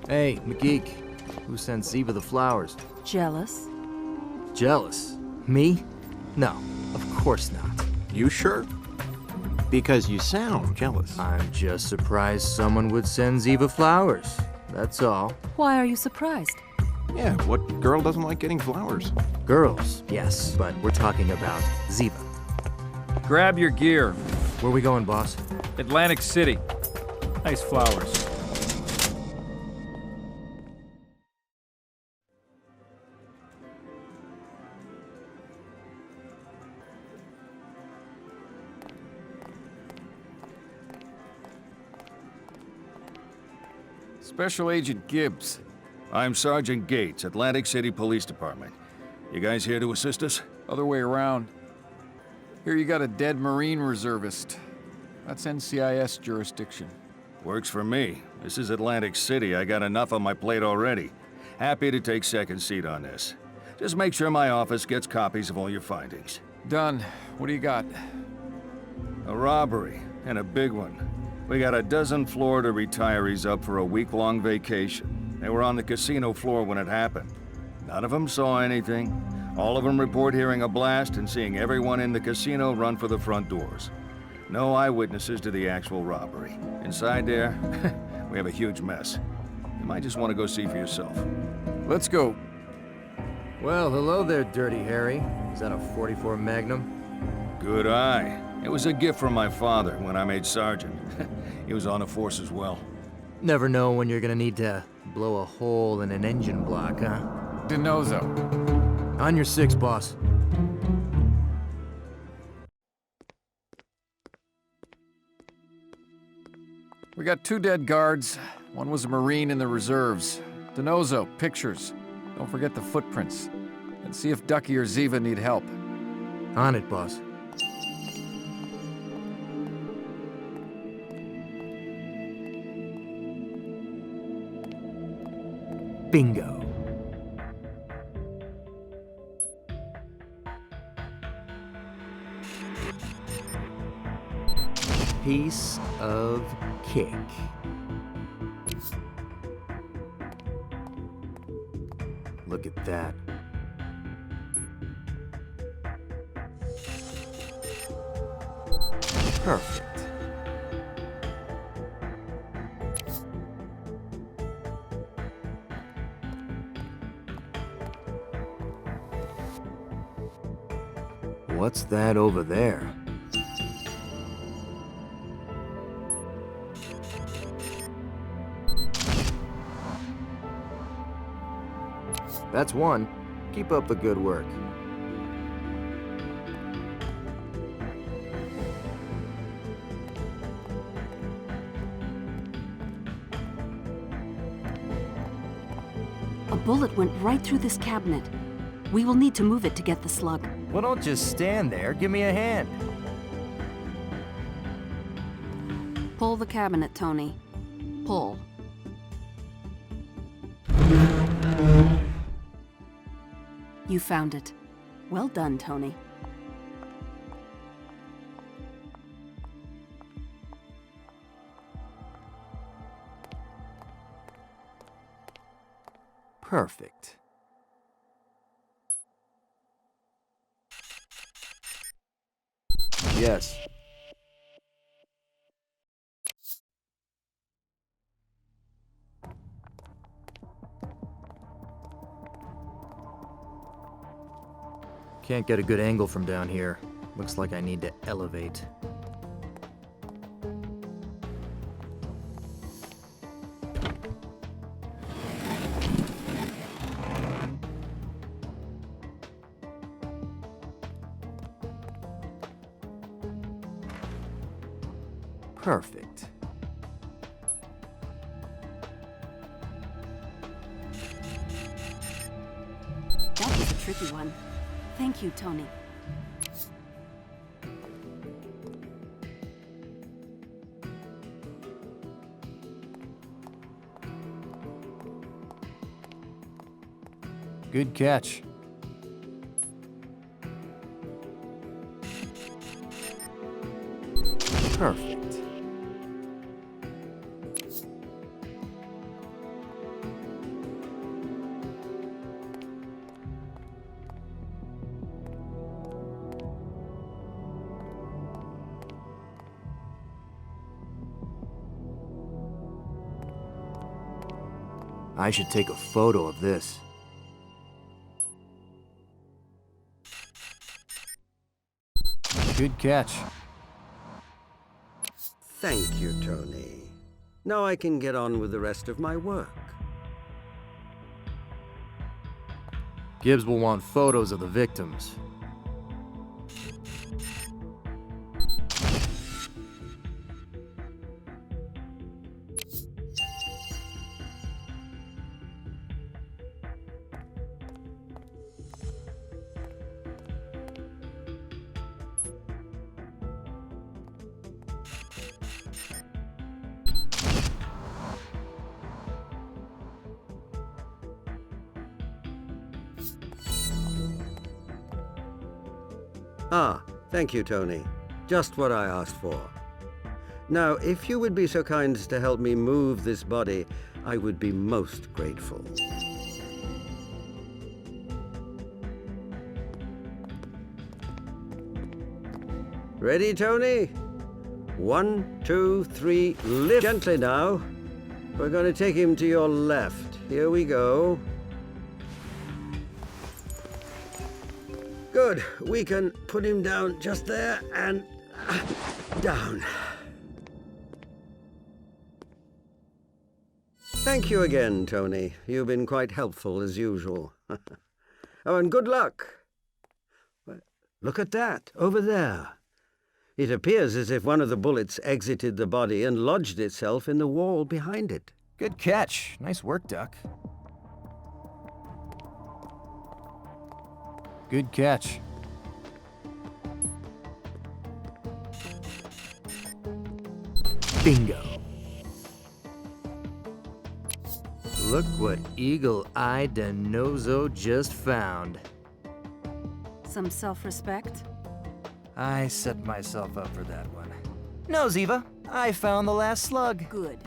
Hey, McGeek. Who sent Ziva the flowers? Jealous? Jealous? Me? No, of course not. You sure? Because you sound jealous. I'm just surprised someone would send Ziva flowers. That's all. Why are you surprised? Yeah, what girl doesn't like getting flowers? Girls, yes, but we're talking about Ziva. Grab your gear. Where we going, boss? Atlantic City. Nice flowers. Special Agent Gibbs. I'm Sergeant Gates, Atlantic City Police Department. You guys here to assist us? Other way around. Here you got a dead Marine reservist. That's NCIS jurisdiction. Works for me. This is Atlantic City. I got enough on my plate already. Happy to take second seat on this. Just make sure my office gets copies of all your findings. Done. What do you got? A robbery, and a big one. We got a dozen Florida retirees up for a week-long vacation. They were on the casino floor when it happened. None of them saw anything. All of them report hearing a blast and seeing everyone in the casino run for the front doors. No eyewitnesses to the actual robbery. Inside there, we have a huge mess. You might just want to go see for yourself. Let's go. Well, hello there, Dirty Harry. Is that a 44 Magnum? Good eye. It was a gift from my father when I made sergeant. He was on the force as well. Never know when you're gonna need to blow a hole in an engine block, huh? DiNozzo. On your six, boss. We got 2 dead guards. One was a Marine in the reserves. DiNozzo, pictures. Don't forget the footprints. And see if Ducky or Ziva need help. On it, boss. Bingo. Piece of cake. Look at that. Perfect. What's that over there? That's one. Keep up the good work. A bullet went right through this cabinet. We will need to move it to get the slug. Well, don't just stand there. Give me a hand. Pull the cabinet, Tony. Pull. You found it. Well done, Tony. Perfect. Yes. Can't get a good angle from down here. Looks like I need to elevate. Perfect. That was a tricky one. Thank you, Tony. Good catch. Perfect. I should take a photo of this. Good catch. Thank you, Tony. Now I can get on with the rest of my work. Gibbs will want photos of the victims. Ah, thank you, Tony. Just what I asked for. Now, if you would be so kind as to help me move this body, I would be most grateful. Ready, Tony? 1, 2, 3, lift. Gently now. We're going to take him to your left. Here we go. Good. We can put him down just there and down. Thank you again, Tony. You've been quite helpful as usual. Oh, and good luck. Look at that, over there. It appears as if one of the bullets exited the body and lodged itself in the wall behind it. Good catch. Nice work, Duck. Good catch. Bingo. Look what eagle-eyed DeNozo just found. Some self-respect? I set myself up for that one. No, Ziva. I found the last slug. Good.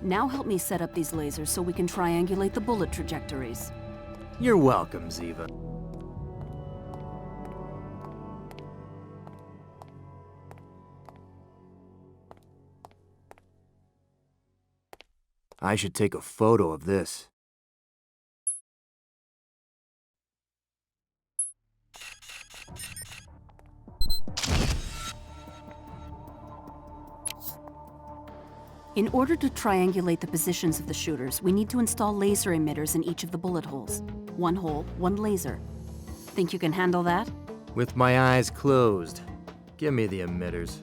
Now help me set up these lasers so we can triangulate the bullet trajectories. You're welcome, Ziva. I should take a photo of this. In order to triangulate the positions of the shooters, we need to install laser emitters in each of the bullet holes. One hole, one laser. Think you can handle that? With my eyes closed. Give me the emitters.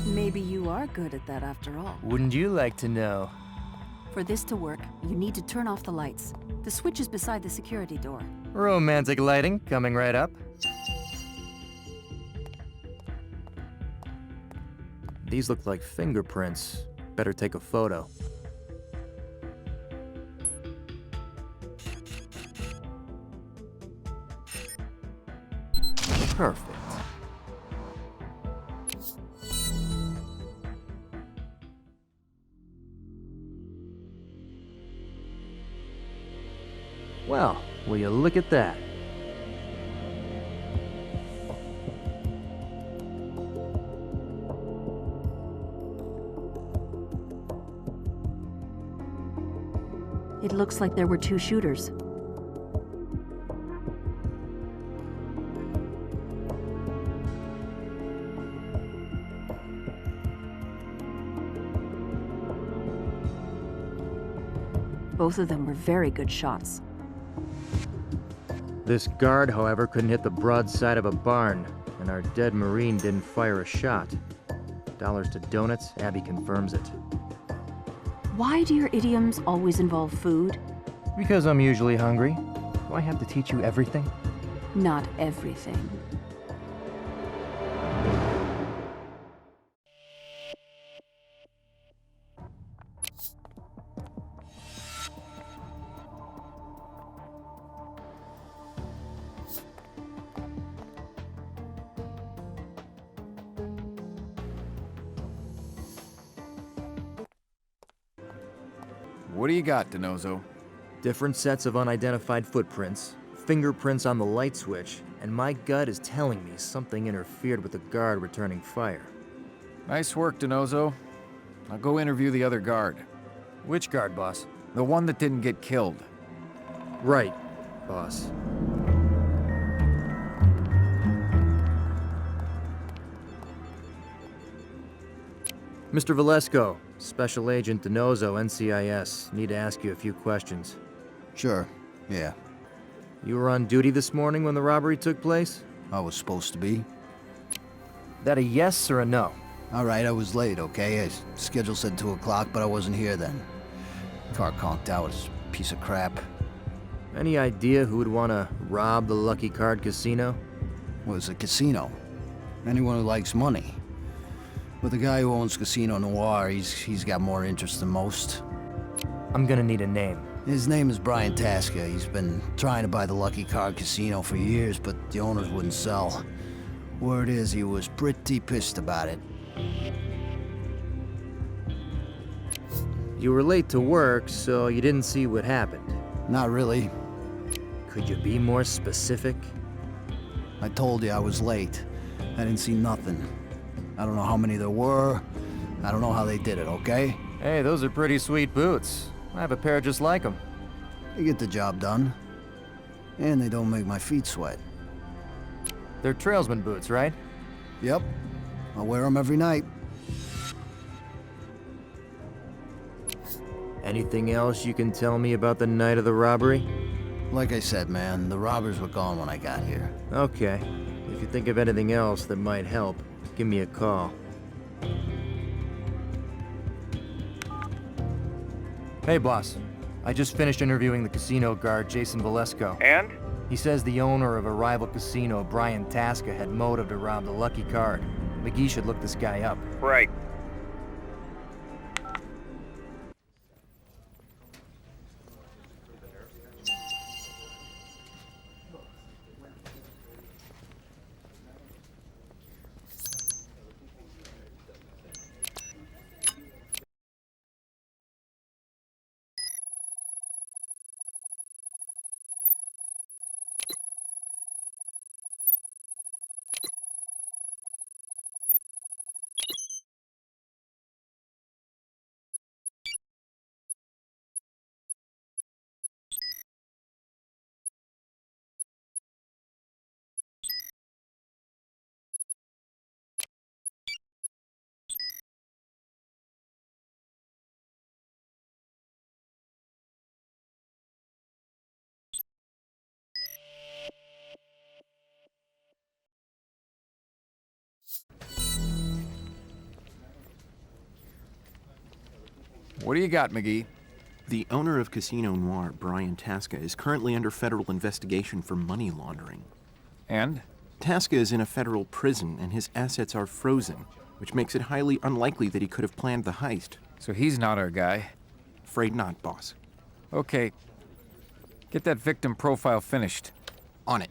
Maybe you are good at that after all. Wouldn't you like to know? For this to work, you need to turn off the lights. The switch is beside the security door. Romantic lighting coming right up. These look like fingerprints. Better take a photo. Perfect. Well, will you look at that? It looks like there were two shooters. Both of them were very good shots. This guard, however, couldn't hit the broadside of a barn, and our dead Marine didn't fire a shot. Dollars to donuts, Abby confirms it. Why do your idioms always involve food? Because I'm usually hungry. Do I have to teach you everything? Not everything. What do you got, DeNozo? Different sets of unidentified footprints, fingerprints on the light switch, and my gut is telling me something interfered with the guard returning fire. Nice work, DeNozo. I'll go interview the other guard. Which guard, boss? The one that didn't get killed. Right, boss. Mr. Valesco, Special Agent DeNozo, NCIS. Need to ask you a few questions. Sure, yeah. You were on duty this morning when the robbery took place? I was supposed to be. That a yes or a no? All right, I was late, okay? Schedule said 2 o'clock, but I wasn't here then. Car conked out. It's a piece of crap. Any idea who would want to rob the Lucky Card Casino? Well, it's a casino. Anyone who likes money. But the guy who owns Casino Noir, he's got more interest than most. I'm gonna need a name. His name is Brian Tasca. He's been trying to buy the Lucky Card Casino for years, but the owners wouldn't sell. Word is he was pretty pissed about it. You were late to work, so you didn't see what happened. Not really. Could you be more specific? I told you I was late. I didn't see nothing. I don't know how many there were. I don't know how they did it, okay? Hey, those are pretty sweet boots. I have a pair just like them. They get the job done. And they don't make my feet sweat. They're trailsman boots, right? Yep. I wear them every night. Anything else you can tell me about the night of the robbery? Like I said, man, the robbers were gone when I got here. Okay. If you think of anything else that might help, give me a call. Hey, boss. I just finished interviewing the casino guard, Jason Valesco. And? He says the owner of a rival casino, Brian Tasca, had motive to rob the Lucky Card. McGee should look this guy up. Right. What do you got, McGee? The owner of Casino Noir, Brian Tasca, is currently under federal investigation for money laundering. And? Tasca is in a federal prison, and his assets are frozen, which makes it highly unlikely that he could have planned the heist. So he's not our guy. Afraid not, boss. Okay. Get that victim profile finished. On it.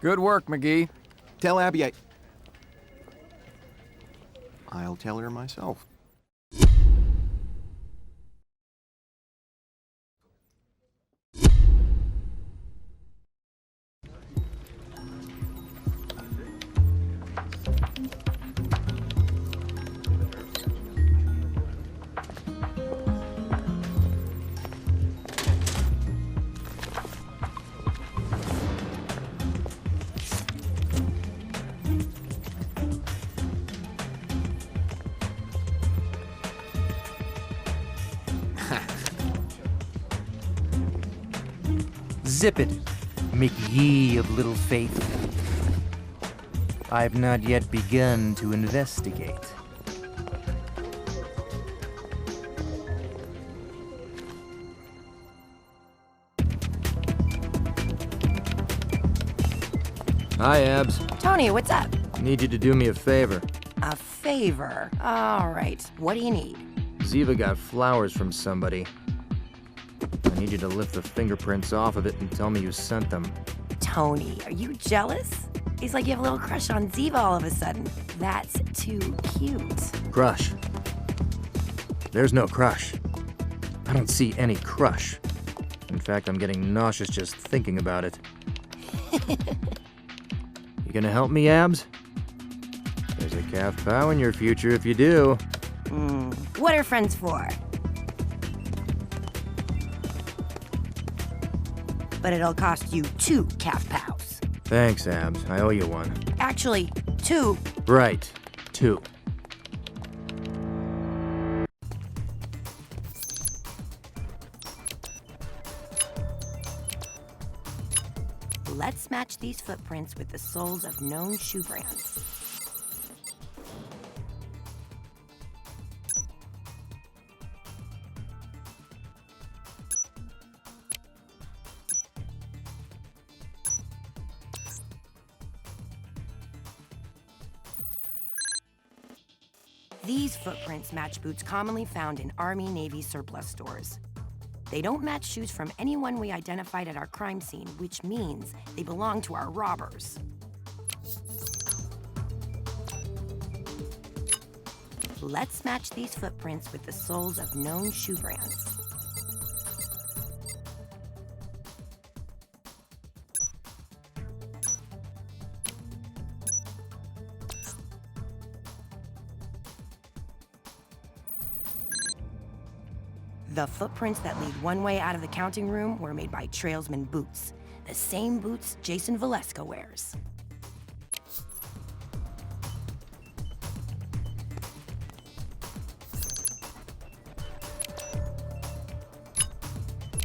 Good work, McGee. Tell Abby I'll tell her myself. Zip it, McYee of little faith. I've not yet begun to investigate. Hi, Abs. Tony, what's up? Need you to do me a favor. A favor. All right. What do you need? Ziva got flowers from somebody. I need you to lift the fingerprints off of it and tell me you sent them. Tony, are you jealous? It's like you have a little crush on Ziva all of a sudden. That's too cute. Crush. There's no crush. I don't see any crush. In fact, I'm getting nauseous just thinking about it. You gonna help me, Abs? There's a calf pow in your future if you do. What are friends for? But it'll cost you 2 calf pows. Thanks, Abs. I owe you one. Actually, 2. Right. 2. Let's match these footprints with the soles of known shoe brands. These footprints match boots commonly found in Army, Navy surplus stores. They don't match shoes from anyone we identified at our crime scene, which means they belong to our robbers. Let's match these footprints with the soles of known shoe brands. The footprints that lead one way out of the counting room were made by trailsman boots, the same boots Jason Valeska wears.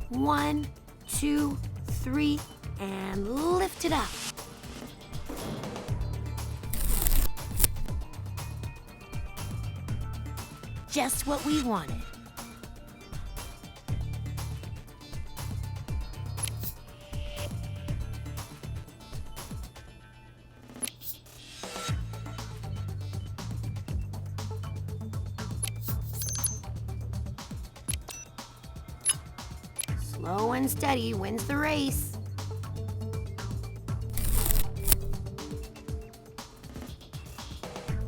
One, 2, 3, and lift it up. Just what we wanted. Slow and steady wins the race.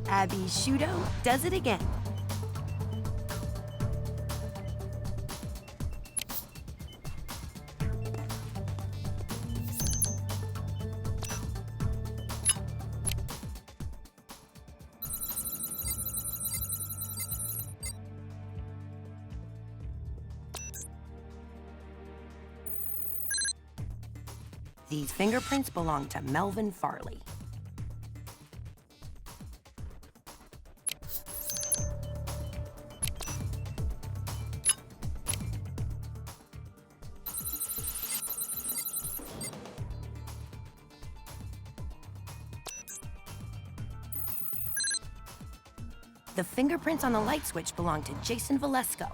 Abby Shudo does it again. These fingerprints belong to Melvin Farley. The fingerprints on the light switch belong to Jason Valeska.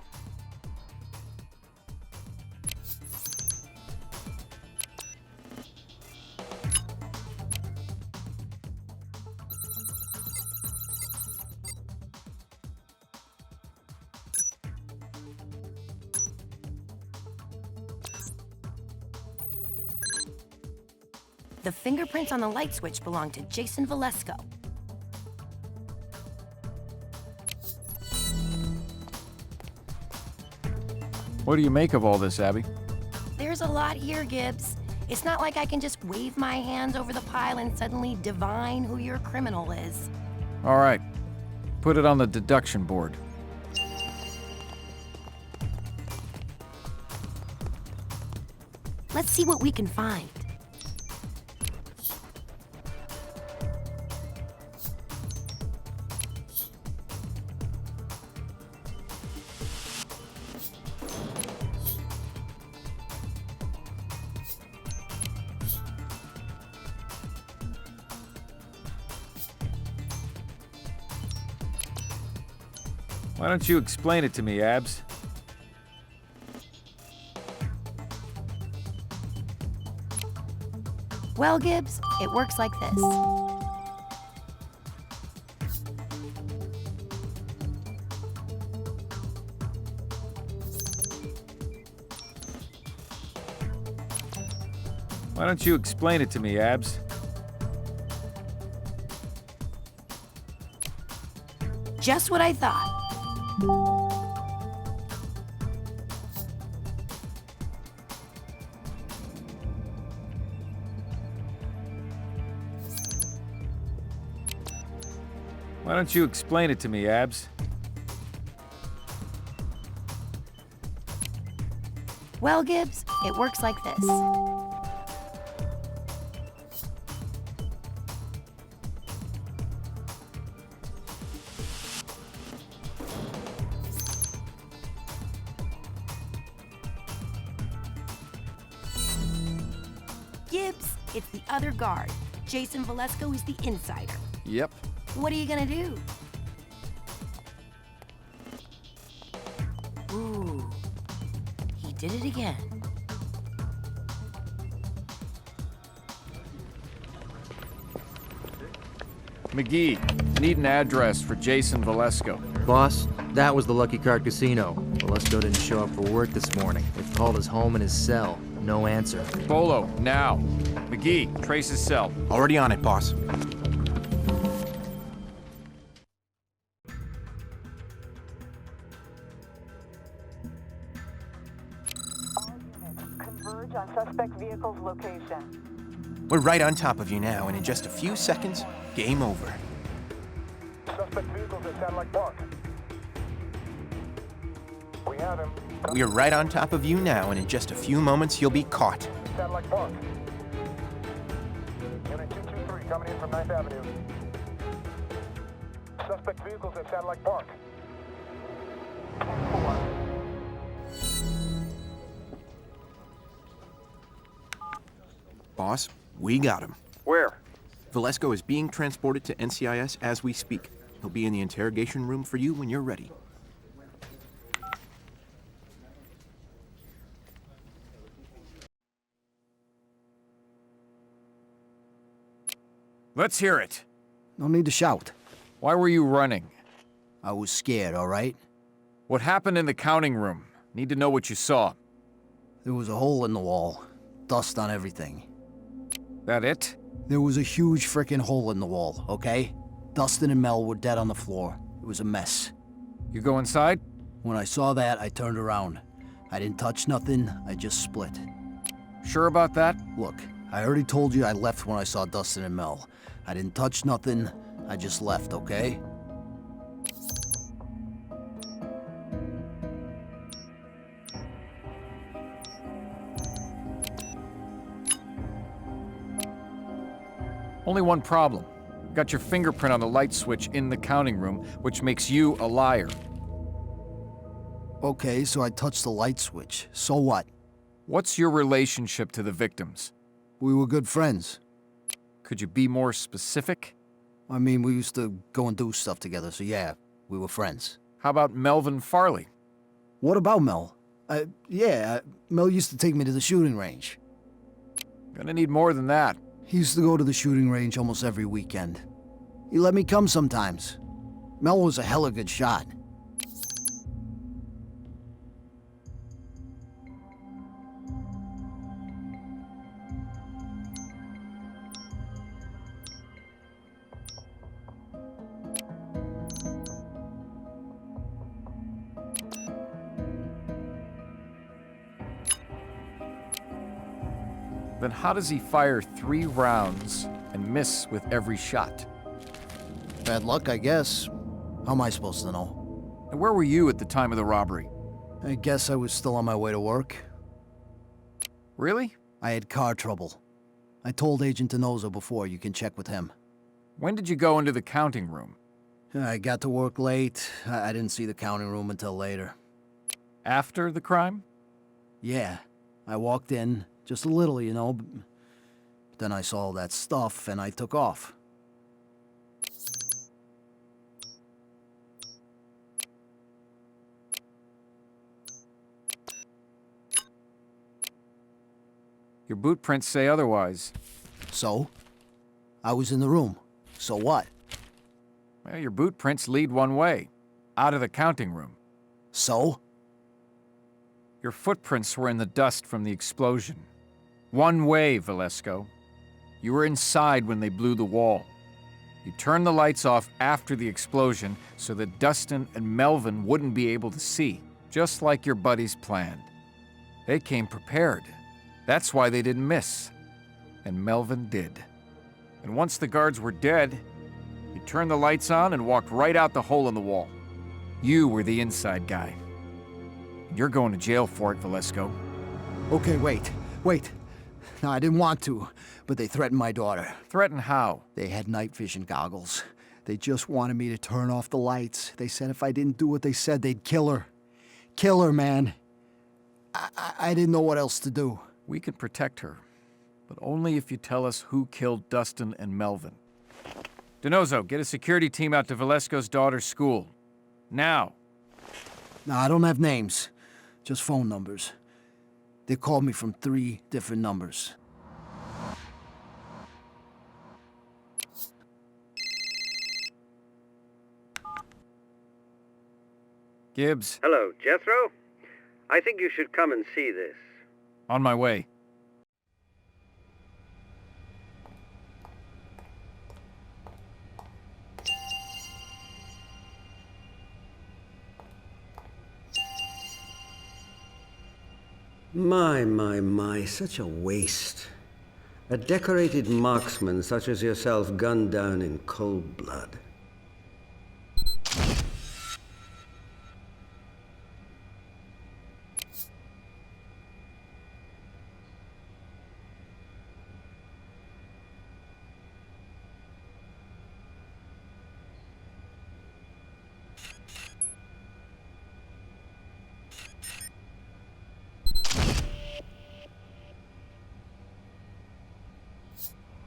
The fingerprints on the light switch belong to Jason Valesco. What do you make of all this, Abby? There's a lot here, Gibbs. It's not like I can just wave my hands over the pile and suddenly divine who your criminal is. All right. Put it on the deduction board. Let's see what we can find. Why don't you explain it to me, Abs? Well, Gibbs, it works like this. Why don't you explain it to me, Abs? Just what I thought. Why don't you explain it to me, Abs? Well, Gibbs, it works like this. Gibbs, it's the other guard. Jason Valesco is the insider. Yep. What are you gonna do? Ooh, he did it again. McGee, need an address for Jason Valesco. Boss, that was the Lucky Card Casino. Valesco didn't show up for work this morning. They've called his home and his cell. No answer. Bolo, now. McGee, trace his cell. Already on it, boss. Converge on suspect vehicle's location. We're right on top of you now, and in just a few seconds, game over. Suspect vehicle's at Satellite Park. We have him. We are right on top of you now, and in just a few moments, you'll be caught. Satellite Park. Unit 223 coming in from 9th Avenue. Suspect vehicle's at Satellite Park. 10-4. Boss, we got him. Where? Valesco is being transported to NCIS as we speak. He'll be in the interrogation room for you when you're ready. Let's hear it. No need to shout. Why were you running? I was scared, all right? What happened in the counting room? Need to know what you saw. There was a hole in the wall. Dust on everything. That it? There was a huge frickin' hole in the wall, okay? Dustin and Mel were dead on the floor. It was a mess. You go inside? When I saw that, I turned around. I didn't touch nothing, I just split. Sure about that? Look, I already told you I left when I saw Dustin and Mel. I didn't touch nothing, I just left, okay? Only one problem. Got your fingerprint on the light switch in the counting room, which makes you a liar. Okay, so I touched the light switch. So what? What's your relationship to the victims? We were good friends. Could you be more specific? I mean, we used to go and do stuff together, so yeah, we were friends. How about Melvin Farley? What about Mel? Mel used to take me to the shooting range. Gonna need more than that. He used to go to the shooting range almost every weekend. He let me come sometimes. Mel was a hella good shot. Then how does he fire 3 rounds and miss with every shot? Bad luck, I guess. How am I supposed to know? And where were you at the time of the robbery? I guess I was still on my way to work. Really? I had car trouble. I told Agent Denozo before, you can check with him. When did you go into the counting room? I got to work late. I didn't see the counting room until later. After the crime? Yeah, I walked in, just a little, you know. But then I saw all that stuff and I took off. Your boot prints say otherwise. So? I was in the room. So what? Well, your boot prints lead one way, out of the counting room. So? Your footprints were in the dust from the explosion. One way, Velasco. You were inside when they blew the wall. You turned the lights off after the explosion so that Dustin and Melvin wouldn't be able to see, just like your buddies planned. They came prepared. That's why they didn't miss. And Melvin did. And once the guards were dead, you turned the lights on and walked right out the hole in the wall. You were the inside guy. You're going to jail for it, Velasco. Okay, wait. No, I didn't want to, but they threatened my daughter. Threaten how? They had night vision goggles. They just wanted me to turn off the lights. They said if I didn't do what they said, they'd kill her. Kill her, man. I didn't know what else to do. We can protect her, but only if you tell us who killed Dustin and Melvin. Denozo, get a security team out to Velasco's daughter's school. Now. No, I don't have names. Just phone numbers. They called me from 3 different numbers. Gibbs. Hello, Jethro? I think you should come and see this. On my way. My, such a waste. A decorated marksman such as yourself gunned down in cold blood.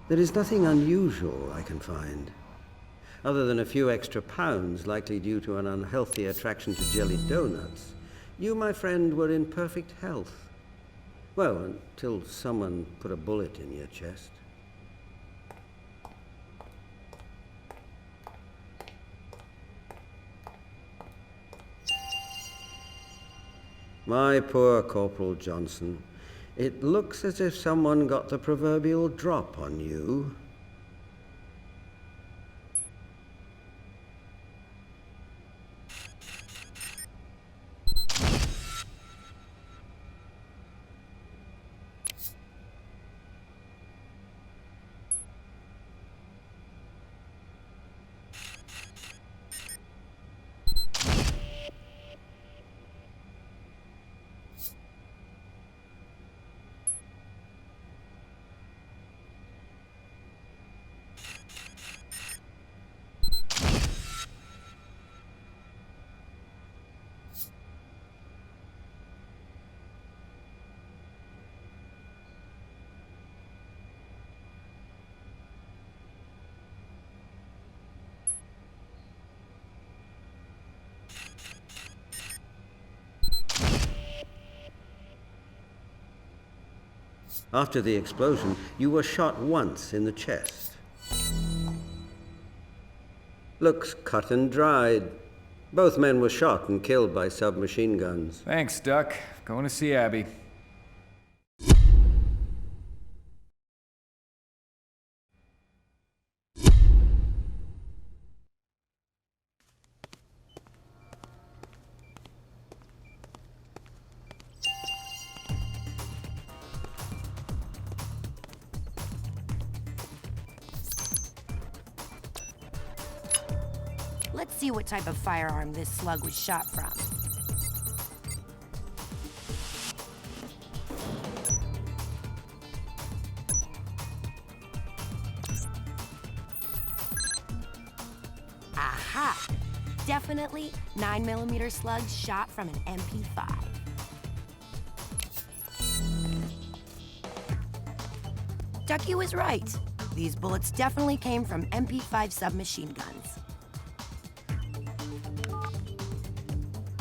There is nothing unusual I can find, other than a few extra pounds likely due to an unhealthy attraction to jelly donuts. You, my friend, were in perfect health. Well, until someone put a bullet in your chest. My poor Corporal Johnson. It looks as if someone got the proverbial drop on you. After the explosion, you were shot once in the chest. Looks cut and dried. Both men were shot and killed by submachine guns. Thanks, Duck. Going to see Abby. Let's see what type of firearm this slug was shot from. Aha! Definitely 9mm slug shot from an MP5. Ducky was right. These bullets definitely came from MP5 submachine guns.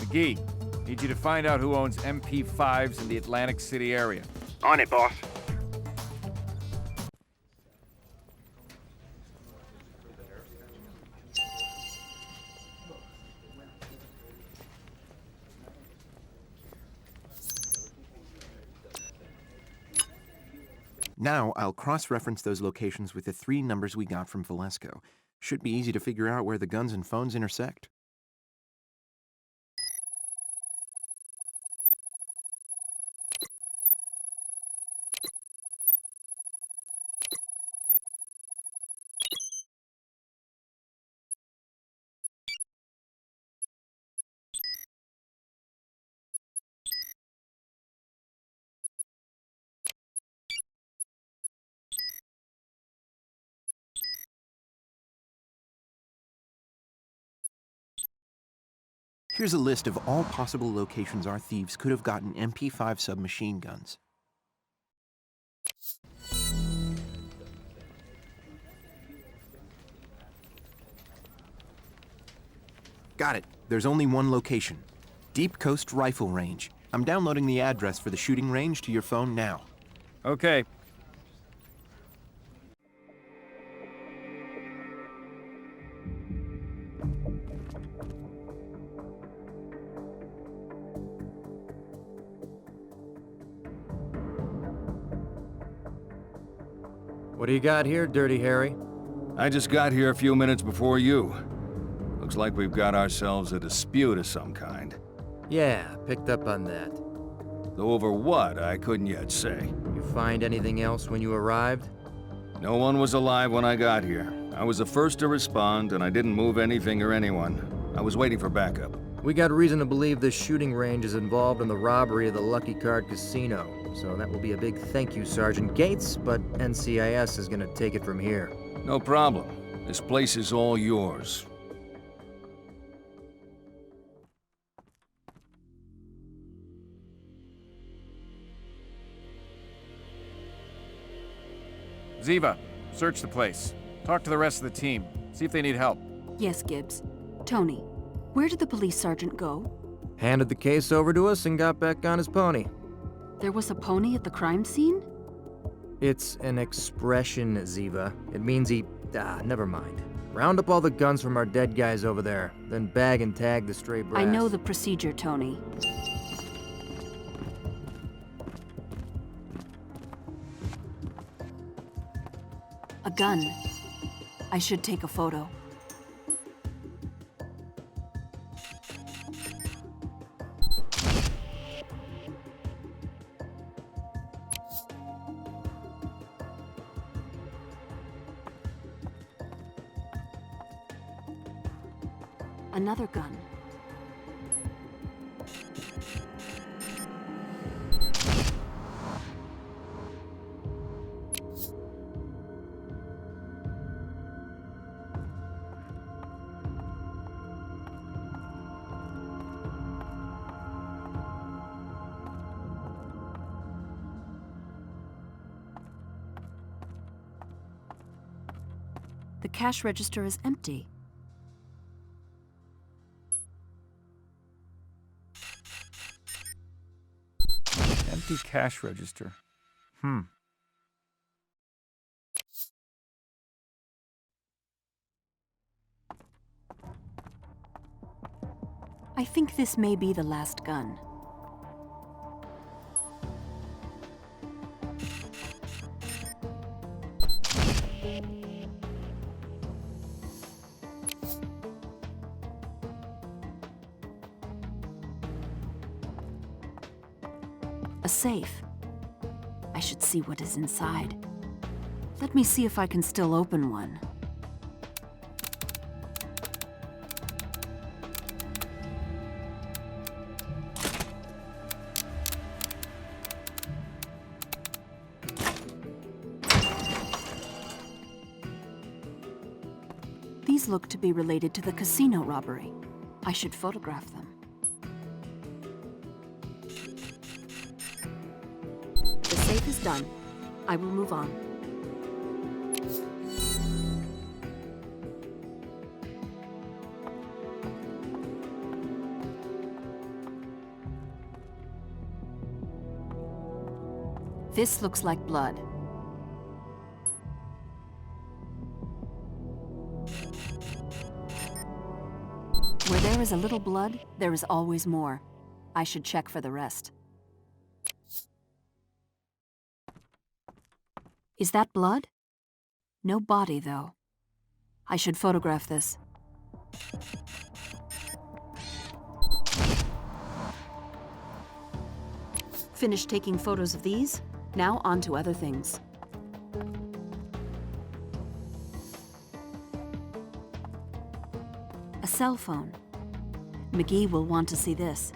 McGee, need you to find out who owns MP5s in the Atlantic City area. On it, boss. Now, I'll cross-reference those locations with the 3 numbers we got from Valesco. Should be easy to figure out where the guns and phones intersect. Here's a list of all possible locations our thieves could have gotten MP5 submachine guns. Got it. There's only one location. Deep Coast Rifle Range. I'm downloading the address for the shooting range to your phone now. Okay. What do you got here, Dirty Harry? I just got here a few minutes before you. Looks like we've got ourselves a dispute of some kind. Yeah, picked up on that. Though over what, I couldn't yet say. You find anything else when you arrived? No one was alive when I got here. I was the first to respond, and I didn't move anything or anyone. I was waiting for backup. We got reason to believe this shooting range is involved in the robbery of the Lucky Card Casino, so that will be a big thank you, Sergeant Gates, but NCIS is gonna take it from here. No problem. This place is all yours. Ziva, search the place. Talk to the rest of the team. See if they need help. Yes, Gibbs. Tony, where did the police sergeant go? Handed the case over to us and got back on his pony. There was a pony at the crime scene? It's an expression, Ziva. It means he... never mind. Round up all the guns from our dead guys over there, then bag and tag the stray brass. I know the procedure, Tony. A gun. I should take a photo. Another gun. The cash register is empty. Empty cash register. I think this may be the last gun. A safe. I should see what is inside. Let me see if I can still open one. These look to be related to the casino robbery. I should photograph them. The safe is done. I will move on. This looks like blood. Where there is a little blood, there is always more. I should check for the rest. Is that blood? No body, though. I should photograph this. Finished taking photos of these. Now on to other things. A cell phone. McGee will want to see this.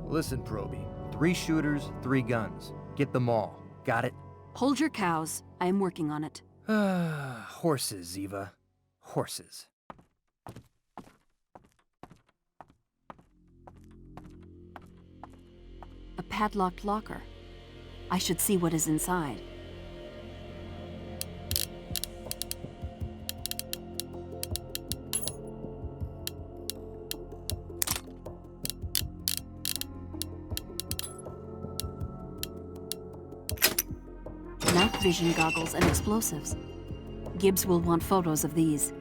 Listen, Proby. 3 shooters, 3 guns. Get them all. Got it? Hold your cows. I am working on it. Horses, Ziva. Horses. A padlocked locker. I should see what is inside. Night vision goggles and explosives. Gibbs will want photos of these.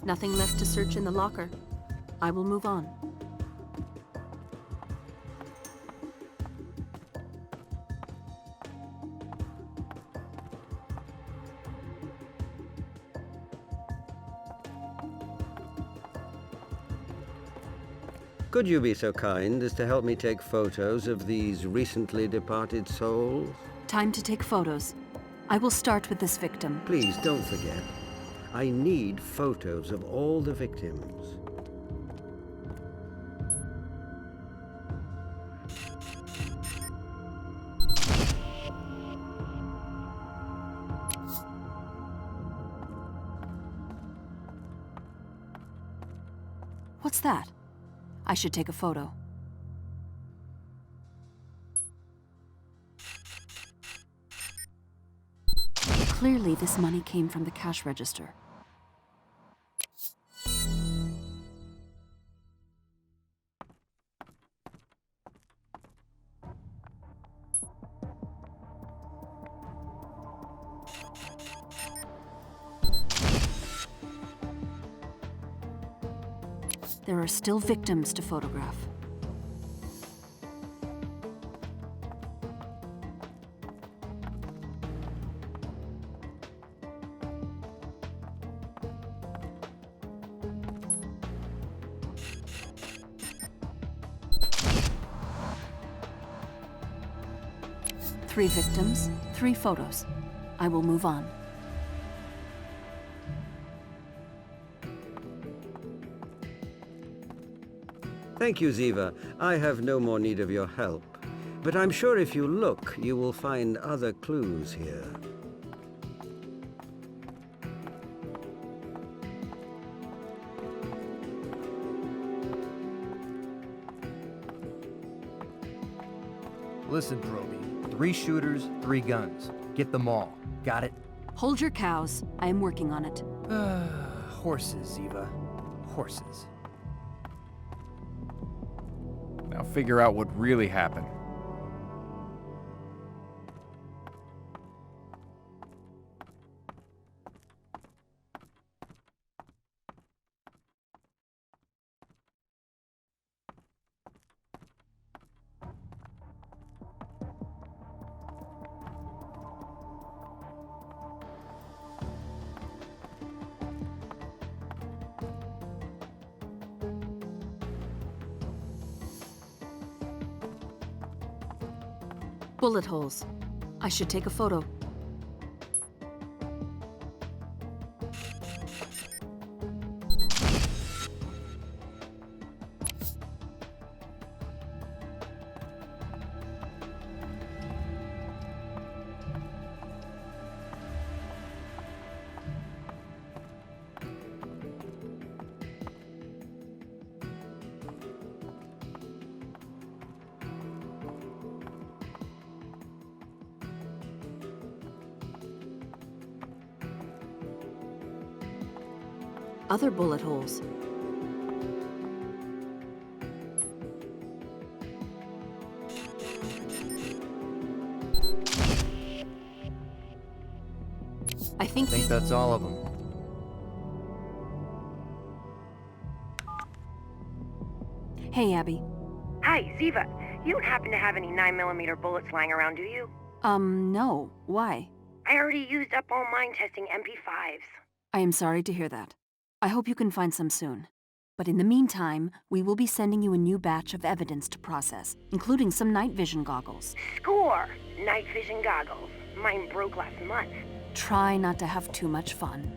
Nothing left to search in the locker. I will move on. Could you be so kind as to help me take photos of these recently departed souls? Time to take photos. I will start with this victim. Please don't forget. I need photos of all the victims. What's that? I should take a photo. Clearly, this money came from the cash register. There are still victims to photograph. Three victims, 3 photos. I will move on. Thank you, Ziva. I have no more need of your help. But I'm sure if you look, you will find other clues here. Listen, Proby. 3 shooters, 3 guns. Get them all. Got it? Hold your cows. I am working on it. Horses, Eva. Horses. Now figure out what really happened. Bullet holes. I should take a photo. Other bullet holes. I think That's all of them. Hey, Abby. Hi, Ziva. You don't happen to have any 9mm bullets lying around, do you? No. Why? I already used up all mine testing MP5s. I am sorry to hear that. I hope you can find some soon. But in the meantime, we will be sending you a new batch of evidence to process, including some night vision goggles. Score! Night vision goggles. Mine broke last month. Try not to have too much fun.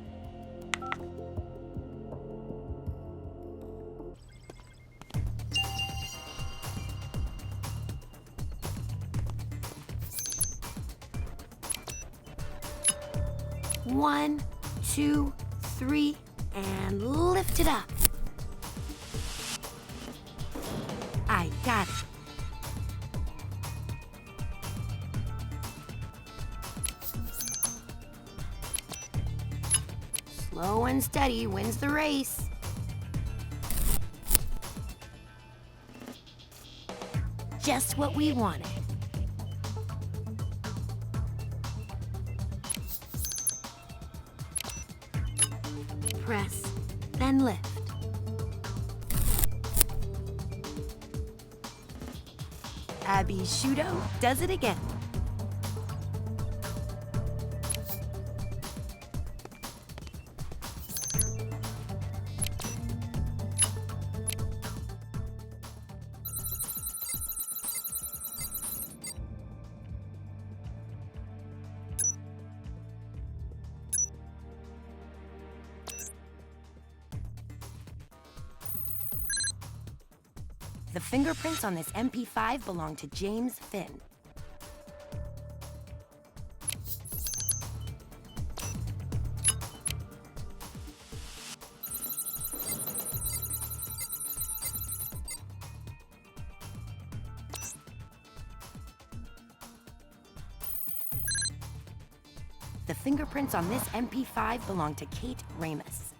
One, two, three, and lift it up. I got it. Slow and steady wins the race. Just what we wanted. Press, then lift. Abby Shudo does it again. The fingerprints on this MP5 belong to James Finn. The fingerprints on this MP5 belong to Kate Ramus.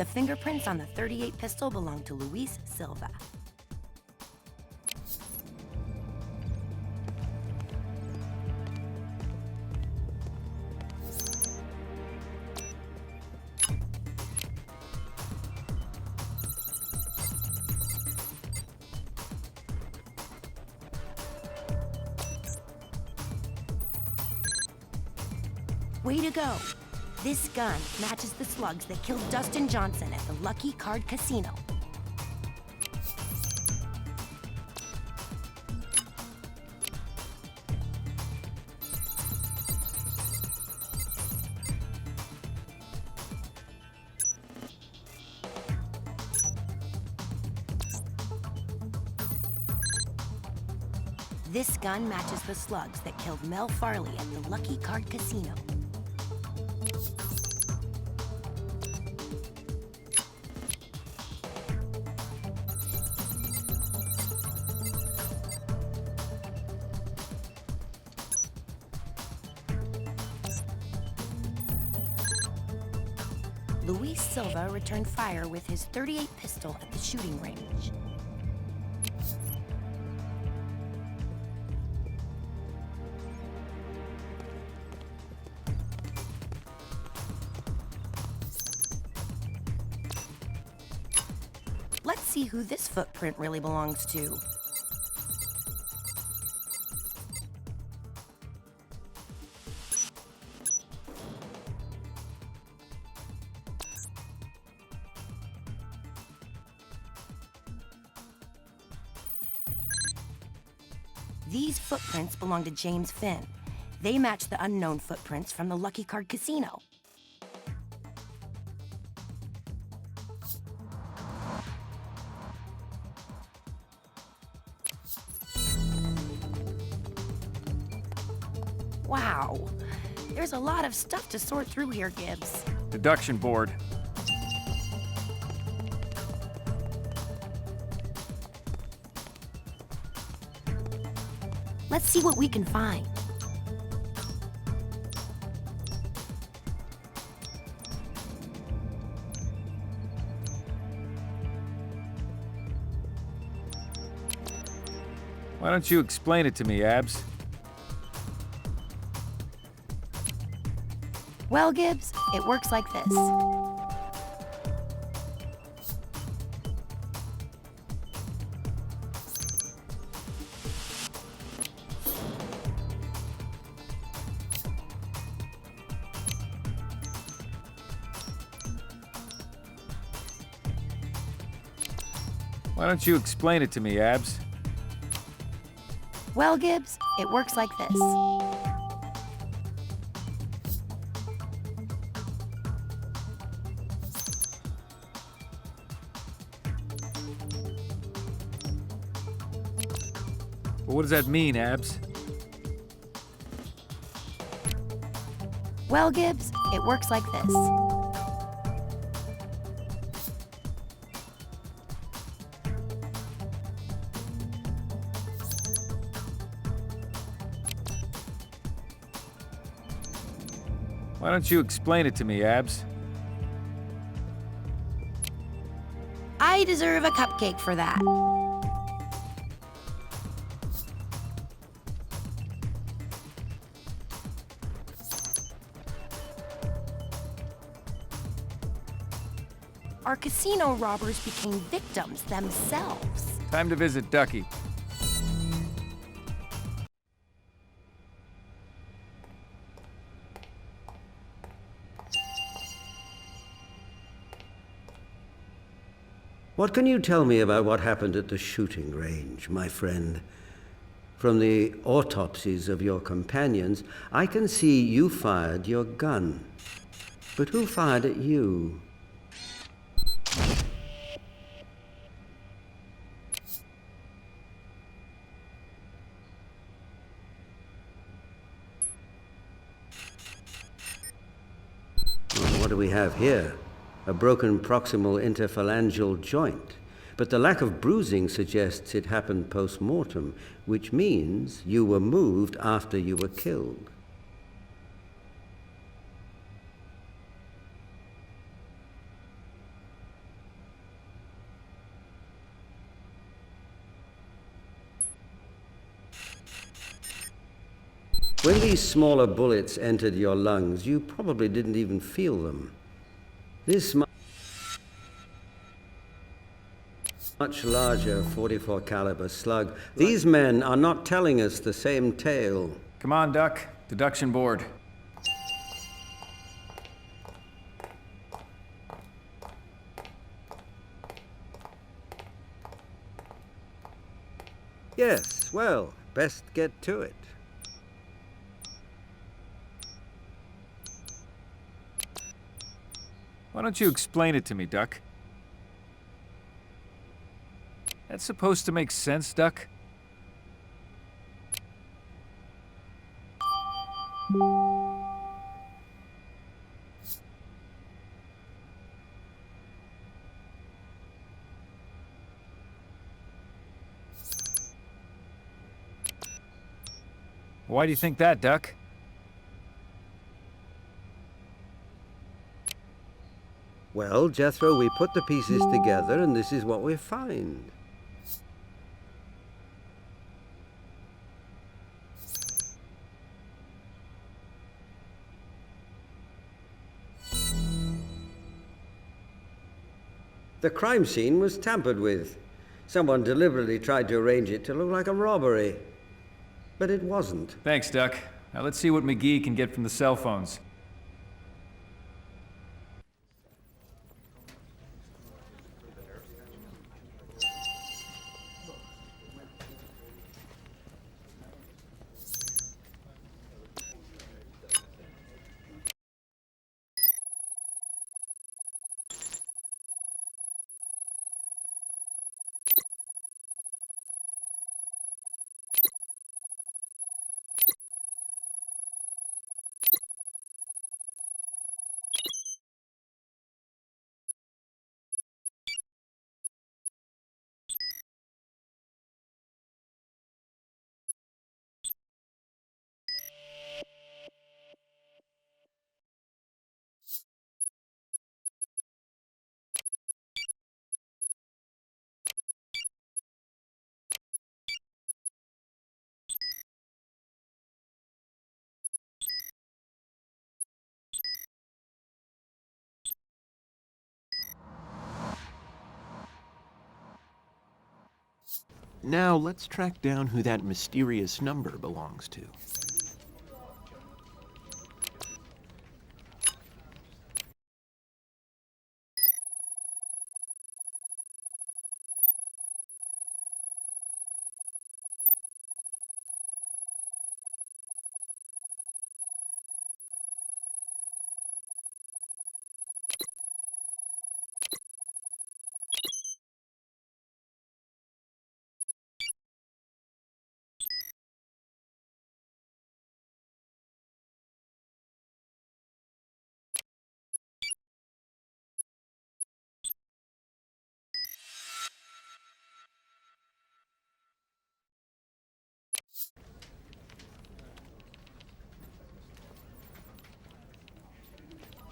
The fingerprints on the .38 pistol belong to Luis Silva. Way to go! This gun matches the slugs that killed Dustin Johnson at the Lucky Card Casino. This gun matches the slugs that killed Mel Farley at the Lucky Card Casino. Luis Silva returned fire with his .38 pistol at the shooting range. Let's see who this footprint really belongs to. These footprints belong to James Finn. They match the unknown footprints from the Lucky Card Casino. Wow, there's a lot of stuff to sort through here, Gibbs. Deduction board. Let's see what we can find. Why don't you explain it to me, Abs? Well, Gibbs, it works like this. Why don't you explain it to me, Abs? Well, Gibbs, it works like this. Well, what does that mean, Abs? Well, Gibbs, it works like this. Why don't you explain it to me, Abs? I deserve a cupcake for that. Our casino robbers became victims themselves. Time to visit Ducky. What can you tell me about what happened at the shooting range, my friend? From the autopsies of your companions, I can see you fired your gun. But who fired at you? What do we have here? A broken proximal interphalangeal joint. But the lack of bruising suggests it happened post-mortem, which means you were moved after you were killed. When these smaller bullets entered your lungs, you probably didn't even feel them. This much larger 44 caliber slug, these men are not telling us the same tale. Come on, Duck. Deduction board. Yes, well, best get to it. Why don't you explain it to me, Duck? That's supposed to make sense, Duck? Why do you think that, Duck? Well, Jethro, we put the pieces together, and this is what we find. The crime scene was tampered with. Someone deliberately tried to arrange it to look like a robbery. But it wasn't. Thanks, Duck. Now let's see what McGee can get from the cell phones. Now let's track down who that mysterious number belongs to.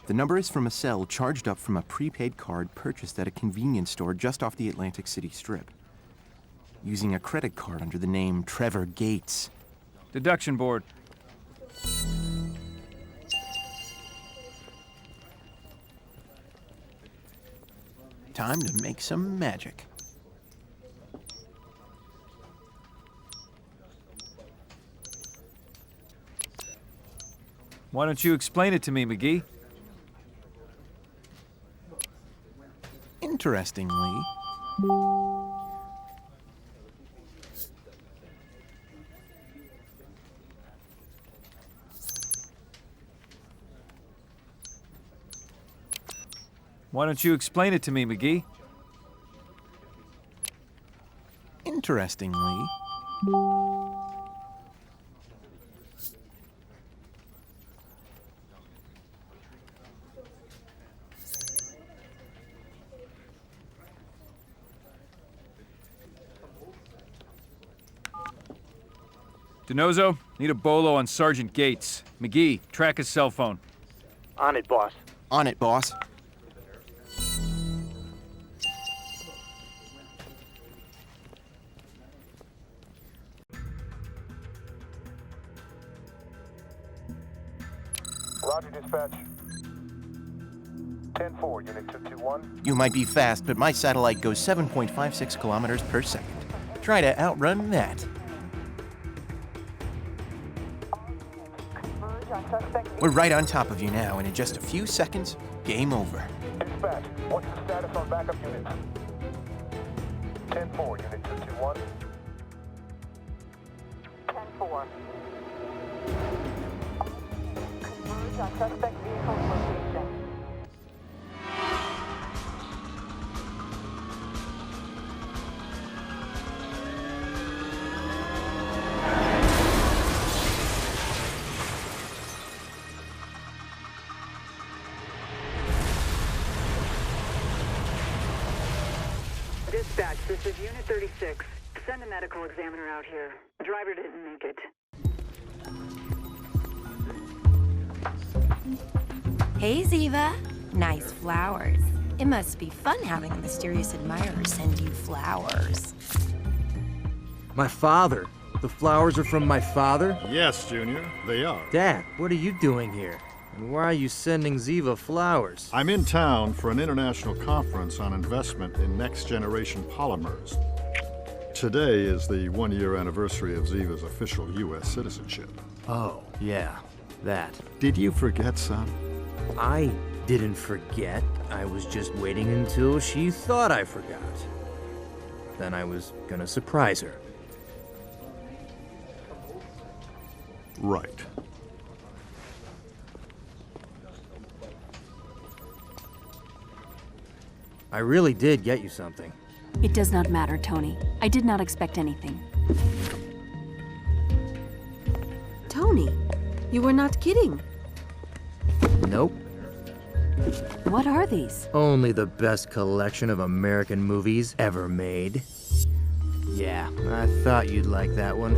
The number is from a cell charged up from a prepaid card purchased at a convenience store just off the Atlantic City Strip, using a credit card under the name Trevor Gates. Deduction board. Time to make some magic. Why don't you explain it to me, McGee? Interestingly, Why don't you explain it to me, McGee? Interestingly, DiNozzo, need a bolo on Sergeant Gates. McGee, track his cell phone. On it, boss. on it, boss. Roger, dispatch. 10-4, Unit 221. You might be fast, but my satellite goes 7.56 kilometers per second. Try to outrun that. Converge on suspect We're right on top of you now, and in just a few seconds, game over. Dispatch, what's the status on backup units? 10-4, Unit 221. 10-4. Converge on suspect vehicle's location. Dispatch, this is Unit 36. Send a medical examiner out here. Driver didn't make it. Hey, Ziva. Nice flowers. It must be fun having a mysterious admirer send you flowers. My father. The flowers are from my father? Yes, Junior, they are. Dad, what are you doing here? And why are you sending Ziva flowers? I'm in town for an international conference on investment in next-generation polymers. Today is the one-year anniversary of Ziva's official U.S. citizenship. Oh, yeah, that. Did you forget, son? I didn't forget. I was just waiting until she thought I forgot. Then I was gonna surprise her. Right. I really did get you something. It does not matter, Tony. I did not expect anything. Tony, you were not kidding. Nope. What are these? Only the best collection of American movies ever made. Yeah, I thought you'd like that one.